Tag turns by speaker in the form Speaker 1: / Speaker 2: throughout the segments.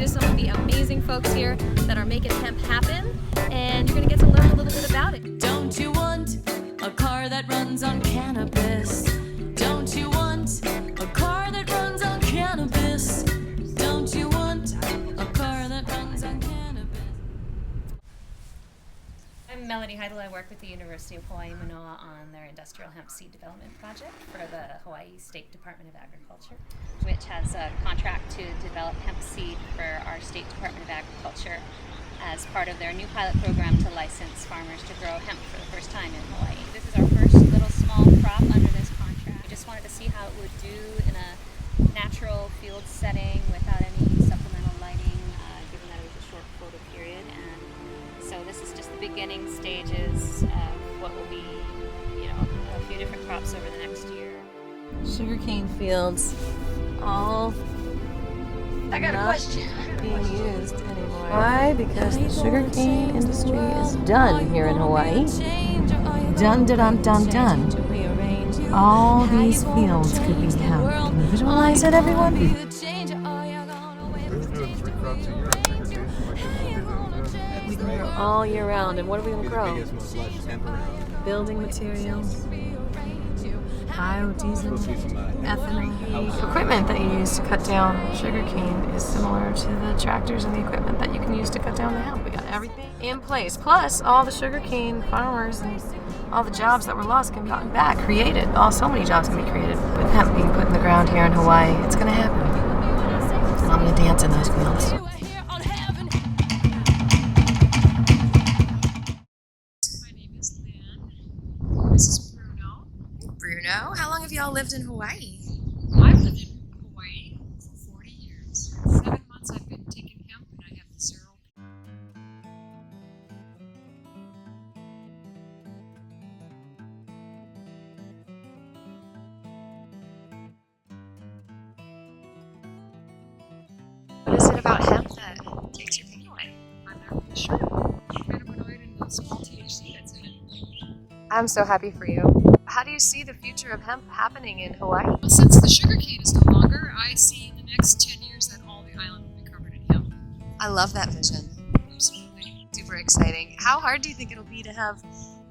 Speaker 1: to some of the amazing folks here that are making hemp happen, and you're going to get to learn a little bit about it.
Speaker 2: Don't you want a car that runs on cannabis? Don't you want a car that runs on cannabis? Don't you want a car that runs on cannabis?
Speaker 3: I'm Melanie Heidel. I work with the University of Hawaii Manoa on their industrial hemp seed development project for the Hawaii State Department of Agriculture, which has a contract to develop hemp seed for our State Department of Agriculture as part of their new pilot program to license farmers to grow hemp for the first time in Hawaii. This is our first little small crop under this contract. We just wanted to see how it would do in a natural field setting without any supplemental lighting, given that it was a short quota period. And so this is just the beginning stages of what will be, a few different crops over the next year.
Speaker 4: Sugarcane fields, all
Speaker 1: I got a question.
Speaker 4: being used anymore. Why? Because the sugarcane industry is done here in Hawaii. Done, done, done, done. All these fields could be hemp. Can you visualize it, everyone?
Speaker 5: We're doing 3 crops a year.
Speaker 4: We grow all year round, and what are we going to grow? Building materials, biodiesel, ethanol. The equipment that you use to cut down sugarcane is similar to the tractors and the equipment that you can use to cut down the hemp. We got everything in place. Plus, all the sugarcane farmers and all the jobs that were lost can be gotten back, created. So many jobs can be created with hemp being put in the ground here in Hawaii. It's going to happen. And I'm going to dance in those fields.
Speaker 6: Bruno, how long have y'all lived in Hawaii?
Speaker 7: I've lived in Hawaii for 40 years. 7 months I've been taking hemp and I have 0.
Speaker 6: What is it about hemp that takes your pain away?
Speaker 7: I'm not really sure. Cannabinoid and the small THC that's in it.
Speaker 6: I'm so happy for you. How do you see the future of hemp happening in Hawaii?
Speaker 7: Well, since the sugarcane is no longer, I see in the next 10 years that all the island will be covered in hemp.
Speaker 6: I love that vision.
Speaker 7: Absolutely.
Speaker 6: Super exciting. How hard do you think it'll be to have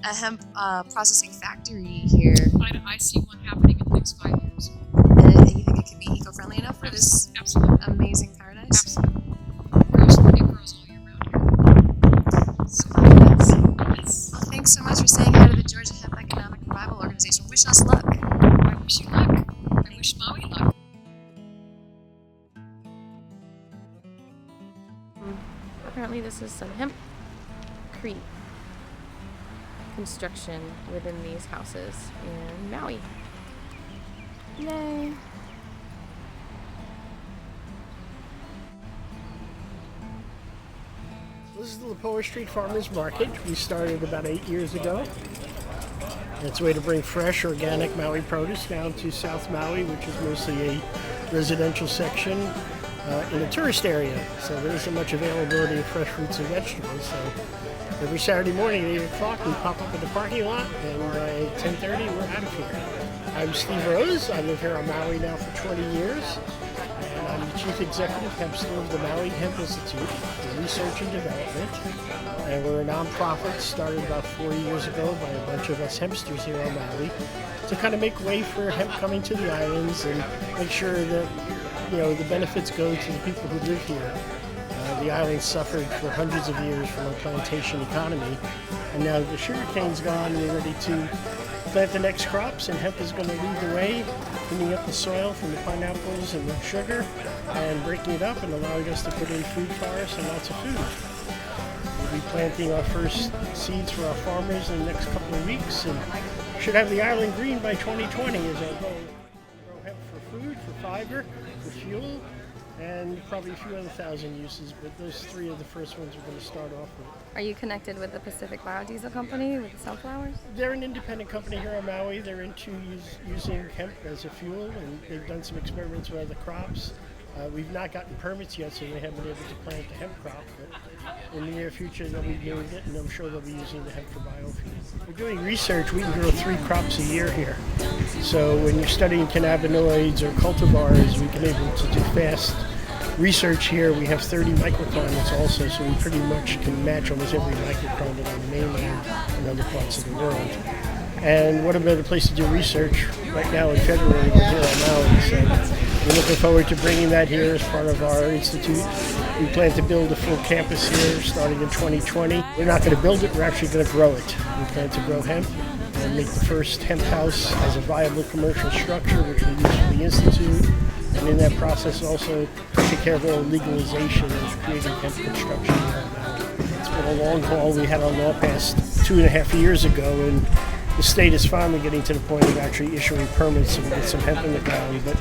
Speaker 6: a hemp processing factory here?
Speaker 7: I see one happening in the next 5 years.
Speaker 6: And you think it could be eco-friendly enough for this
Speaker 7: Absolutely.
Speaker 6: amazing paradise?
Speaker 7: Absolutely. It grows all year round here.
Speaker 6: So fabulous.
Speaker 7: Yes.
Speaker 6: Well, thanks so much for saying hi to the Georgia Hemp Economic Revival Organization. Wish us luck.
Speaker 7: I wish you luck. I wish Maui luck.
Speaker 4: Apparently this is some hempcrete construction within these houses in Maui. Yay!
Speaker 8: This is the Lapoa Street Farmers Market. We started about 8 years ago. It's a way to bring fresh, organic Maui produce down to South Maui, which is mostly a residential section in a tourist area. So there isn't much availability of fresh fruits and vegetables. So every Saturday morning at 8 o'clock, we pop up in the parking lot, and by 10:30, we're out of here. I'm Steve Rose. I live here on Maui now for 20 years. And I'm the Chief Executive Hempster of the Maui Hemp Institute for Research and Development. And we're a nonprofit started about 4 years ago by a bunch of us hempsters here on Maui to kind of make way for hemp coming to the islands and make sure that the benefits go to the people who live here. The islands suffered for hundreds of years from a plantation economy, and now the sugarcane's gone, we're ready to plant the next crops, and hemp is going to lead the way, cleaning up the soil from the pineapples and the sugar and breaking it up and allowing us to put in food forests and lots of food. We'll be planting our first seeds for our farmers in the next couple of weeks and should have the island green by 2020 is our goal. Grow hemp for food, for fiber, for fuel, and probably a few other thousand uses, but those 3 are the first ones we're going to start off with.
Speaker 4: Are you connected with the Pacific Biodiesel Company with the sunflowers?
Speaker 8: They're an independent company here on Maui. They're into using hemp as a fuel, and they've done some experiments with other crops. We've not gotten permits yet, so they haven't been able to plant the hemp crop, but in the near future they'll be doing it, and I'm sure they'll be using the hemp for biofuel. We're doing research. We can grow 3 crops a year here. So when you're studying cannabinoids or cultivars, we can able to do fast research here, we have 30 microclimates also, so we pretty much can match almost every microclimate on the mainland and other parts of the world. And what a better place to do research right now in February than here on Maui. So we're looking forward to bringing that here as part of our institute. We plan to build a full campus here starting in 2020. We're not going to build it, we're actually going to grow it. We plan to grow hemp and make the first hemp house as a viable commercial structure, which we use for the institute. And in that process also take care of all legalization of creating hemp construction here on Maui. It's been a long haul. We had our law passed 2.5 years ago, and the state is finally getting to the point of actually issuing permits so we get some hemp in the ground. But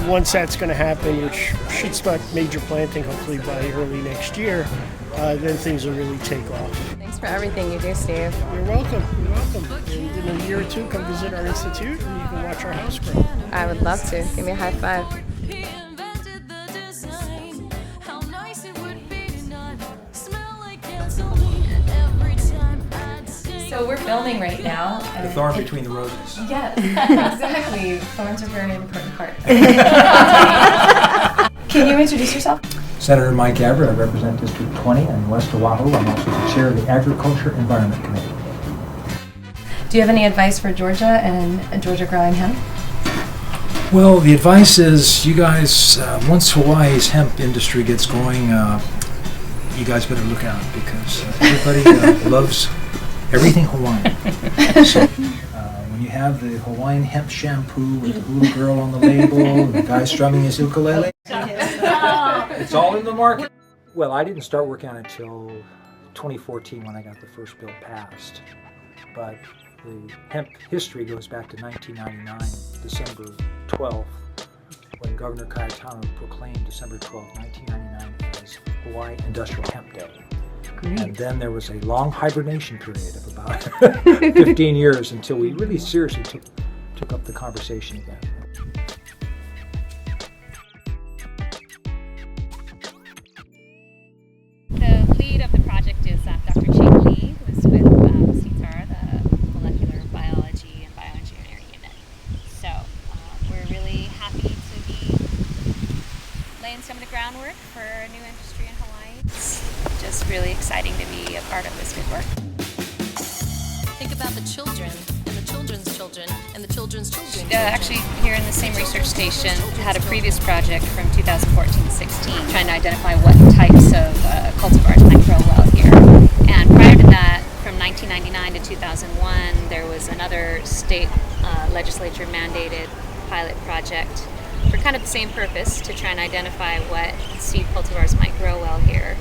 Speaker 8: once that's going to happen, which should start major planting hopefully by early next year, then things will really take off.
Speaker 4: Thanks for everything you do, Steve.
Speaker 8: You're welcome. You're welcome. And in a year or two, come visit our institute and you can watch our house grow.
Speaker 4: I would love to. Give me a high five.
Speaker 2: He invented the design. How nice it would be to not smell like gasoline every time I'd sing.
Speaker 4: So we're filming right now.
Speaker 5: The thorn between the roses.
Speaker 4: Yeah, exactly. Thorns are a very important part. Can you introduce yourself?
Speaker 5: Senator Mike Aviva, I represent District 20 in West Oahu. I'm also the chair of the Agriculture Environment Committee.
Speaker 4: Do you have any advice for Georgia and Georgia growing hemp?
Speaker 5: Well, the advice is you guys, once Hawaii's hemp industry gets going, you guys better look out because everybody loves everything Hawaiian. So when you have the Hawaiian hemp shampoo with the little girl on the label, and the guy strumming his ukulele, it's all in the market. Well, I didn't start working on it until 2014 when I got the first bill passed. But the hemp history goes back to 1999, December 12th, when Governor Cayetano proclaimed December 12th, 1999 as Hawaii Industrial Hemp Day. Great. And then there was a long hibernation period of about 15 years until we really seriously took up the conversation again.
Speaker 3: The lead of the project is Dr. Ching Lee, who is with CTAHR, the Molecular Biology and Bioengineering Unit. So we're really happy to be laying some of the groundwork for a new industry in Hawaii. It's just really exciting to be a part of this good work.
Speaker 2: Think about the children and the children's children and the children's children.
Speaker 3: Actually, here in the same research station, had a previous project from 2014-16 trying to identify what types of cultivars might grow well here. And prior to that, from 1999 to 2001, there was another state legislature mandated pilot project for kind of the same purpose, to try and identify what seed cultivars might grow well here.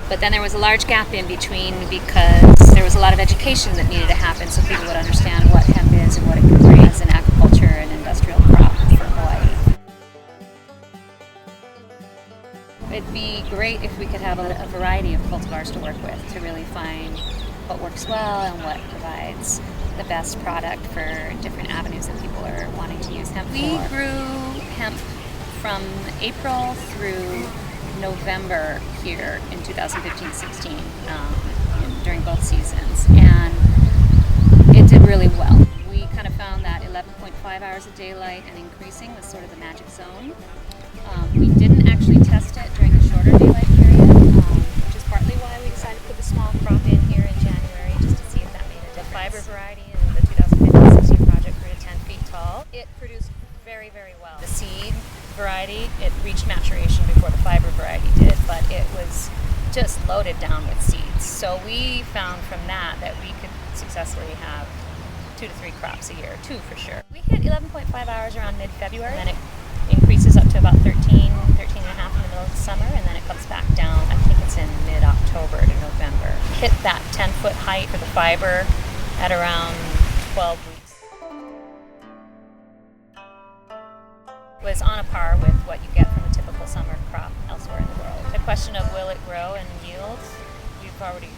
Speaker 3: But then there was a large gap in between because there was a lot of education that needed to happen so people would understand what hemp is and what it can bring as an agriculture and industrial crop for Hawaii. It'd be great if we could have a variety of cultivars to work with to really find what works well and what provides the best product for different avenues that people are wanting to use hemp for. We grew hemp from April through November here in 2015-16 during both seasons, and it did really well. We kind of found that 11.5 hours of daylight and increasing was sort of the magic zone. We didn't actually test it during the shorter daylight period, which is partly why we decided to put the small crop in here in January, just to see if that made a difference. The fiber variety in the 2015-16 project grew to 10 feet tall. It produced very, very well. The seed variety, it reached maturation before the fiber variety did, but it was just loaded down with seeds. So we found from that we could successfully have 2 to 3 crops a year, 2 for sure. We hit 11.5 hours around mid-February, then it increases up to about 13 and a half in the middle of the summer, and then it comes back down. I think it's in mid-October to November. Hit that 10-foot height for the fiber at around 12 weeks. Was on a par with what you get from a typical summer crop elsewhere in the world. The question of will it grow and yield, we've already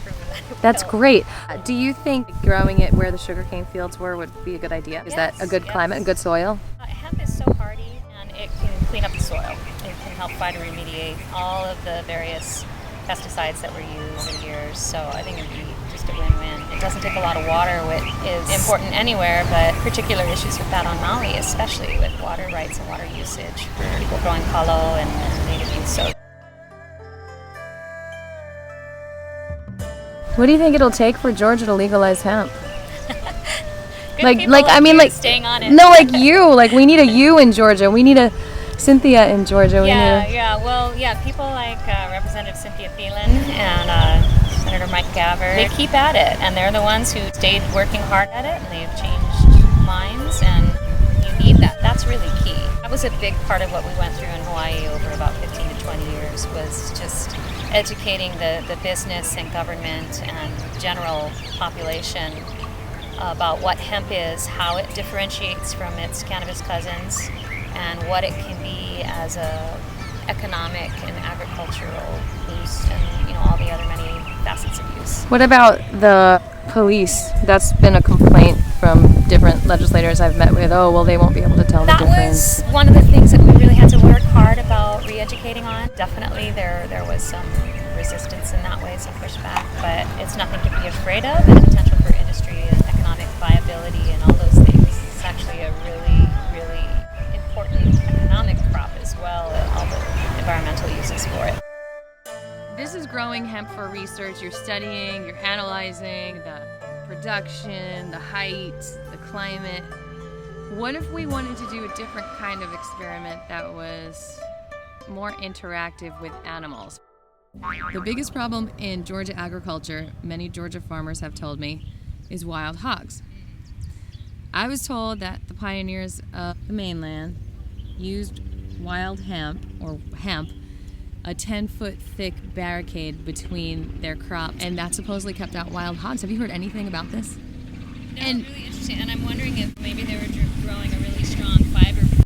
Speaker 3: proven that.
Speaker 4: That's great. Do you think growing it where the sugarcane fields were would be a good idea? Is that a good climate and good soil?
Speaker 3: Hemp is so hardy, and it can clean up the soil. It can help phytoremediate all of the various pesticides that were used for years. So I think it would be just a win-win. It doesn't take a lot of water, which is important anywhere, but particular issues with that on Maui, especially with water rights and water usage for people growing kalo and native use. So
Speaker 4: What do you think it'll take for Georgia to legalize hemp?
Speaker 3: Staying on it.
Speaker 4: No, like you. Like we need a you in Georgia. We need a Cynthia in Georgia.
Speaker 3: People like Representative Cynthia Thielen and Senator Mike Gaver, they keep at it, and they're the ones who stayed working hard at it, and they've changed minds, and you need that. That's really key. That was a big part of what we went through in Hawaii over about 15 to 20 years, was just educating the business and government and general population about what hemp is, how it differentiates from its cannabis cousins, and what it can be as a economic and agricultural boost, and all the other many facets of use.
Speaker 4: What about the police? That's been a complaint from different legislators I've met with. Oh, well, they won't be able to tell the difference.
Speaker 3: That was one of the things that we really had to work hard about re-educating on. Definitely there was some resistance in that way, some pushback, but it's nothing to be afraid of, and the potential for industry and economic viability and all those things. It's actually a really, really important economic crop as well, and all the environmental uses for it.
Speaker 4: This is growing hemp for research. You're studying, you're analyzing the production, the height, the climate. What if we wanted to do a different kind of experiment that was more interactive with animals? The biggest problem in Georgia agriculture, many Georgia farmers have told me, is wild hogs. I was told that the pioneers of the mainland used wild hemp, or hemp, a 10-foot thick barricade between their crop, and that supposedly kept out wild hogs. Have you heard anything about this?
Speaker 3: No, it's really interesting, and I'm wondering if maybe they were growing a really strong fiber